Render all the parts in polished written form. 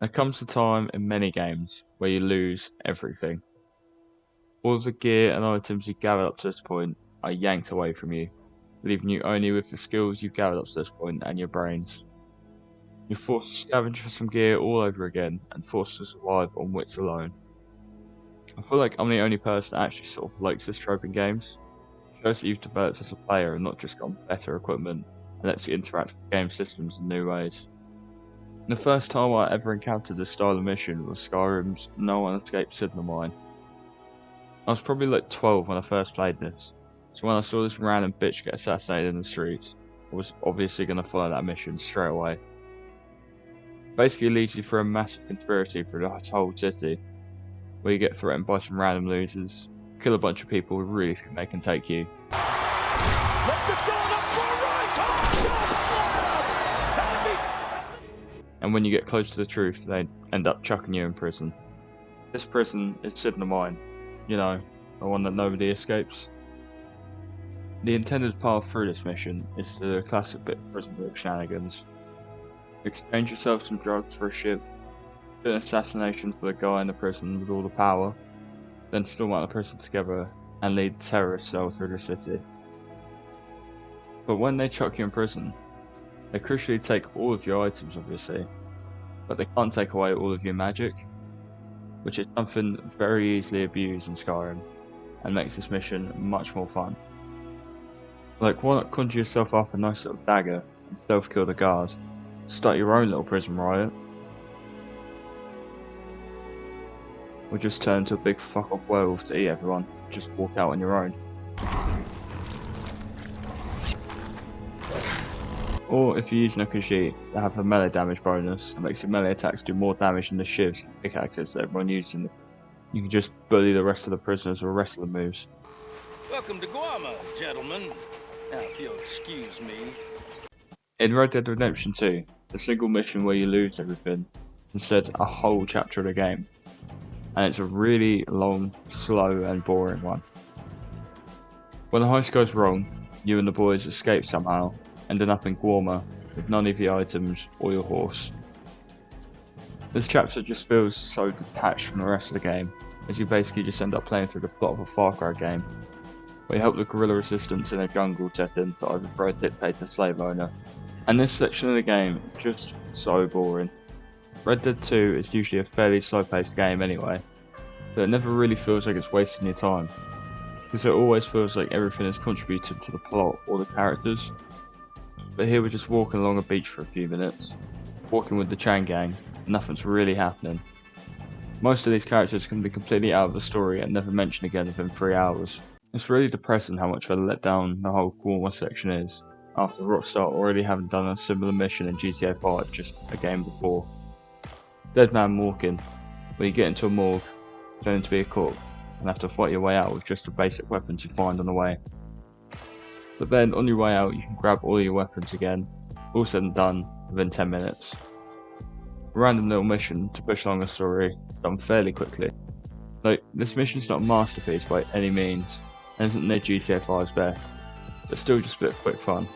There comes a time in many games where you lose everything. All of the gear and items you gathered up to this point are yanked away from you, leaving you only with the skills you've gathered up to this point and your brains. You're forced to scavenge for some gear all over again and forced to survive on wits alone. I feel like I'm the only person that actually sort of likes this trope in games. It shows that you've developed as a player and not just gotten better equipment, and lets you interact with game systems in new ways. The first time I ever encountered this style of mission was Skyrim's No One Escapes Signal Mine. I was probably like 12 when I first played this, so when I saw this random bitch get assassinated in the streets, I was obviously going to follow that mission straight away. Basically leads you through a massive conspiracy through the whole city, where you get threatened by some random losers, kill a bunch of people who really think they can take you. And when you get close to the truth, they end up chucking you in prison. This prison is Signal Mine, you know, the one that nobody escapes. The intended path through this mission is the classic bit of prison break shenanigans. Exchange yourself some drugs for a shiv, do an assassination for the guy in the prison with all the power, then storm out the prison together and lead the terrorist cell through the city. But when they chuck you in prison, they crucially take all of your items obviously, but they can't take away all of your magic, which is something very easily abused in Skyrim, and makes this mission much more fun. Like, why not conjure yourself up a nice little dagger and stealth kill the guard? Start your own little prison riot. Or just turn into a big fuck off werewolf to eat everyone, just walk out on your own. Or if you're using a Khajiit, they have a melee damage bonus that makes your melee attacks do more damage than the shivs and pickaxes that everyone uses. You can just bully the rest of the prisoners with the rest of the moves. Welcome to Guama, gentlemen. Now, if you'll excuse me. In Red Dead Redemption 2, the single mission where you lose everything is instead a whole chapter of the game. And it's a really long, slow and boring one. When the heist goes wrong, you and the boys escape somehow, ending up in Guama with none of your items or your horse. This chapter just feels so detached from the rest of the game, as you basically just end up playing through the plot of a Far Cry game, where you help the guerrilla resistance in a jungle setting to overthrow a dictator slave owner. And this section of the game is just so boring. Red Dead 2 is usually a fairly slow paced game anyway, but it never really feels like it's wasting your time, because it always feels like everything is contributed to the plot or the characters. But here we're just walking along a beach for a few minutes, walking with the chain gang, and nothing's really happening. Most of these characters can be completely out of the story and never mentioned again within 3 hours. It's really depressing how much of a letdown the whole Guama section is, after Rockstar already having done a similar mission in GTA 5 just a game before. Dead Man Walking, where you get into a morgue, pretending to be a corpse, and have to fight your way out with just the basic weapons you find on the way. But then on your way out you can grab all your weapons again, all said and done within 10 minutes. A random little mission to push along the story is done fairly quickly. Like, this mission's not a masterpiece by any means, and isn't near GTA 5's best, but still just a bit of quick fun.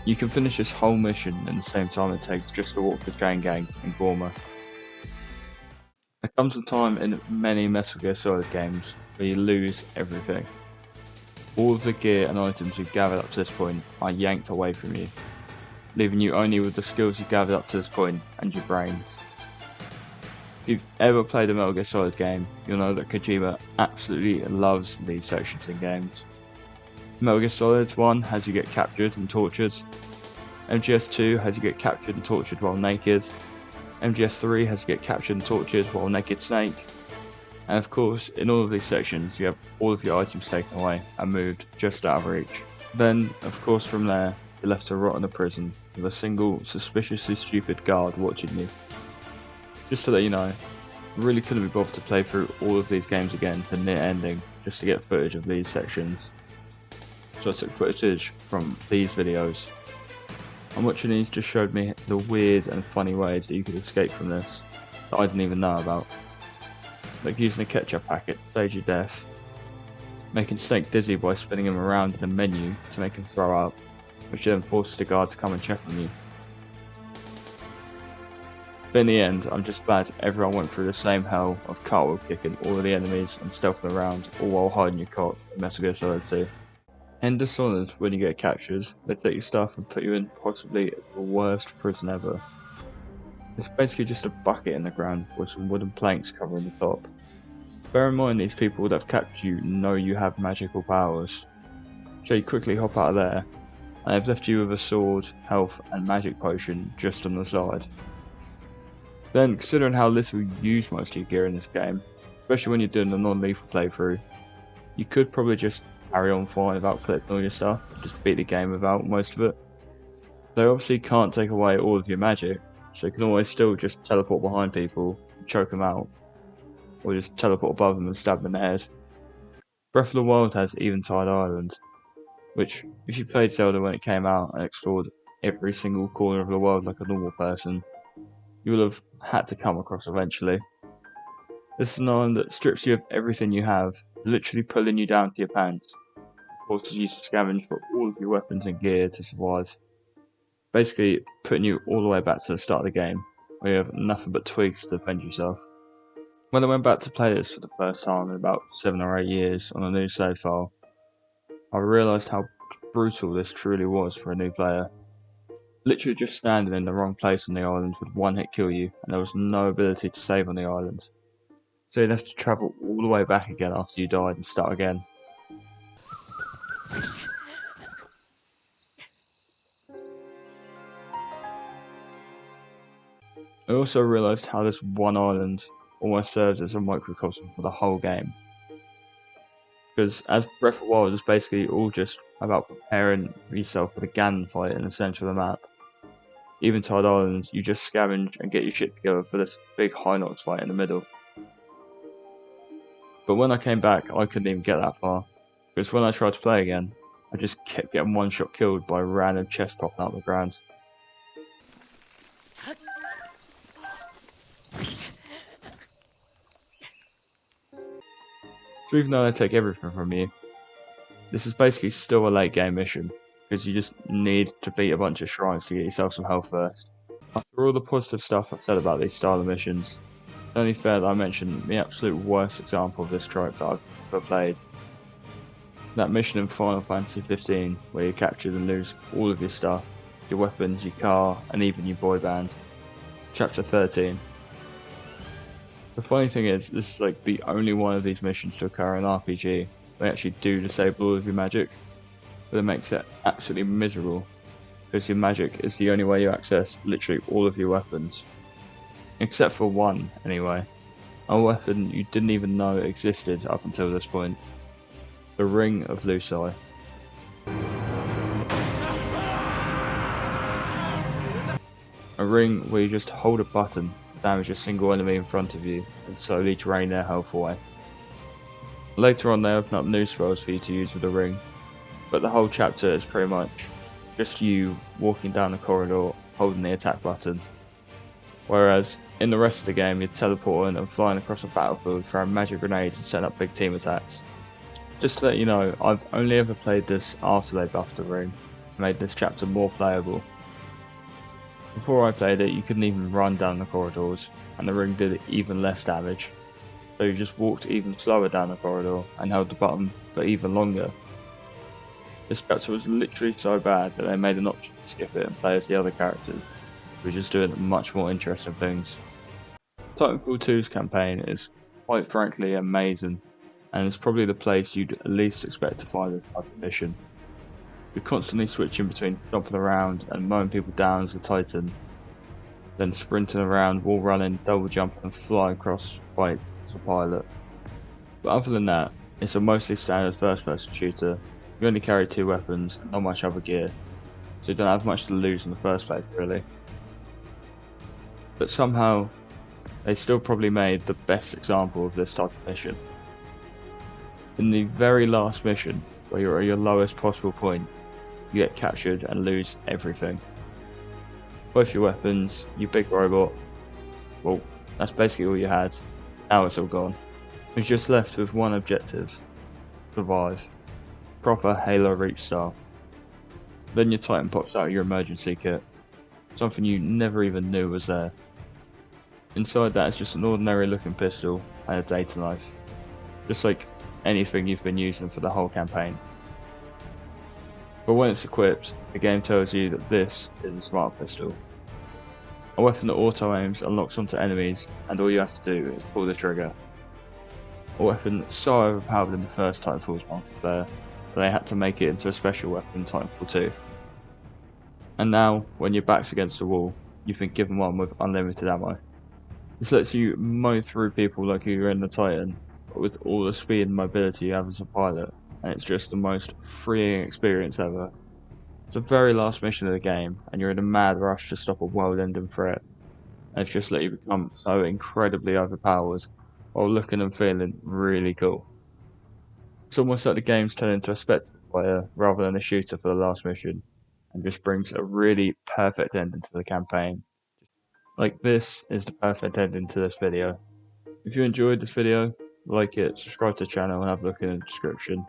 You can finish this whole mission in the same time it takes just to walk the chain gang in Guama. There comes a time in many Metal Gear Solid games where you lose everything. All of the gear and items you've gathered up to this point are yanked away from you, leaving you only with the skills you've gathered up to this point and your brains. If you've ever played a Metal Gear Solid game, you'll know that Kojima absolutely loves these sections in games. Metal Gear Solid 1 has you get captured and tortured, MGS 2 has you get captured and tortured while naked, MGS 3 has you get captured and tortured while naked Snake, and of course in all of these sections you have all of your items taken away and moved just out of reach. Then of course from there you're left to rot in a prison with a single suspiciously stupid guard watching you. Just so that you know, I really couldn't be bothered to play through all of these games again to near ending just to get footage of these sections. So I took footage from these videos, and watching these just showed me the weird and funny ways that you could escape from this that I didn't even know about. Like using a ketchup packet to stage your death, making Snake dizzy by spinning him around in a menu to make him throw up, which then forces the guard to come and check on you. But in the end, I'm just glad everyone went through the same hell of cartwheel kicking all of the enemies and stealthing around, all while hiding your cot in Metal Gear Solid 2. In Dishonored, when you get captured, they take your stuff and put you in possibly the worst prison ever. It's basically just a bucket in the ground with some wooden planks covering the top. Bear in mind these people that have captured you know you have magical powers, so you quickly hop out of there, and they've left you with a sword, health and magic potion just on the side. Then, considering how little you use most of your gear in this game, especially when you're doing a non-lethal playthrough, you could probably just carry on fine without collecting all your stuff, just beat the game without most of it. They obviously can't take away all of your magic, so you can always still just teleport behind people and choke them out, or just teleport above them and stab them in the head. Breath of the Wild has Eventide Island, which, if you played Zelda when it came out and explored every single corner of the world like a normal person, you will have had to come across eventually. This is an island that strips you of everything you have, literally pulling you down to your pants, forces you to scavenge for all of your weapons and gear to survive. Basically, putting you all the way back to the start of the game, where you have nothing but twigs to defend yourself. When I went back to play this for the first time in about 7 or 8 years on a new save file, I realised how brutal this truly was for a new player. Literally just standing in the wrong place on the island would one hit kill you, and there was no ability to save on the island. So you'd have to travel all the way back again after you died and start again. I also realised how this one island almost serves as a microcosm for the whole game. Because as Breath of the Wild is basically all just about preparing yourself for the Ganon fight in the centre of the map. Eventide Island, you just scavenge and get your shit together for this big Hinox fight in the middle. But when I came back, I couldn't even get that far, because when I tried to play again, I just kept getting one shot killed by a random chest popping out of the ground. So even though they take everything from you, this is basically still a late game mission, because you just need to beat a bunch of shrines to get yourself some health first. After all the positive stuff I've said about these style of missions, it's only fair that I mention the absolute worst example of this trope that I've ever played. That mission in Final Fantasy 15 where you capture and lose all of your stuff, your weapons, your car, and even your boy band. Chapter 13. The funny thing is, this is like the only one of these missions to occur in RPG. They actually do disable all of your magic, but it makes it absolutely miserable, because your magic is the only way you access literally all of your weapons. Except for one, anyway. A weapon you didn't even know existed up until this point. The Ring of Luci. A ring where you just hold a button to damage a single enemy in front of you and slowly drain their health away. Later on they open up new spells for you to use with the ring, but the whole chapter is pretty much just you walking down the corridor holding the attack button. Whereas in the rest of the game you're teleporting and flying across a battlefield, throwing magic grenades and setting up big team attacks. Just to let you know, I've only ever played this after they buffed the ring and made this chapter more playable. Before I played it, you couldn't even run down the corridors, and the ring did even less damage. So you just walked even slower down the corridor and held the button for even longer. This chapter was literally so bad that they made an option to skip it and play as the other characters, who were just doing much more interesting things. Titanfall 2's campaign is quite frankly amazing, and it's probably the place you'd at least expect to find this type of mission. You're constantly switching between stomping around and mowing people down as a Titan, then sprinting around, wall running, double jumping and flying across fights as a pilot. But other than that, it's a mostly standard first person shooter. You only carry 2 weapons and not much other gear, so you don't have much to lose in the first place really. But somehow, they still probably made the best example of this type of mission. In the very last mission, where you're at your lowest possible point, you get captured and lose everything. Both your weapons, your big robot, well, that's basically all you had. Now it's all gone. You're just left with one objective: survive. Proper Halo Reach style. Then your Titan pops out your emergency kit, something you never even knew was there. Inside that is just an ordinary looking pistol and a data knife, just like anything you've been using for the whole campaign. But when it's equipped, the game tells you that this is a smart pistol. A weapon that auto-aims and locks onto enemies, and all you have to do is pull the trigger. A weapon that's so overpowered in the first Titanfall's multiplayer that they had to make it into a special weapon in Titanfall 2. And now, when your back's against the wall, you've been given one with unlimited ammo. This lets you mow through people like you're in the Titan, but with all the speed and mobility you have as a pilot, and it's just the most freeing experience ever. It's the very last mission of the game, and you're in a mad rush to stop a world-ending threat, and it's just let you become so incredibly overpowered, while looking and feeling really cool. It's almost like the game's turned into a spectacle player rather than a shooter for the last mission, and just brings a really perfect ending to the campaign. Like, this is the perfect ending to this video. If you enjoyed this video, like it, subscribe to the channel and have a look in the description.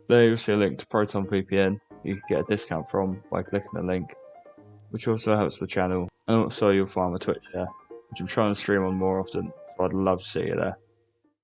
There you'll see a link to Proton VPN you can get a discount from by clicking the link, which also helps the channel, and also you'll find my Twitch there, which I'm trying to stream on more often, so I'd love to see you there.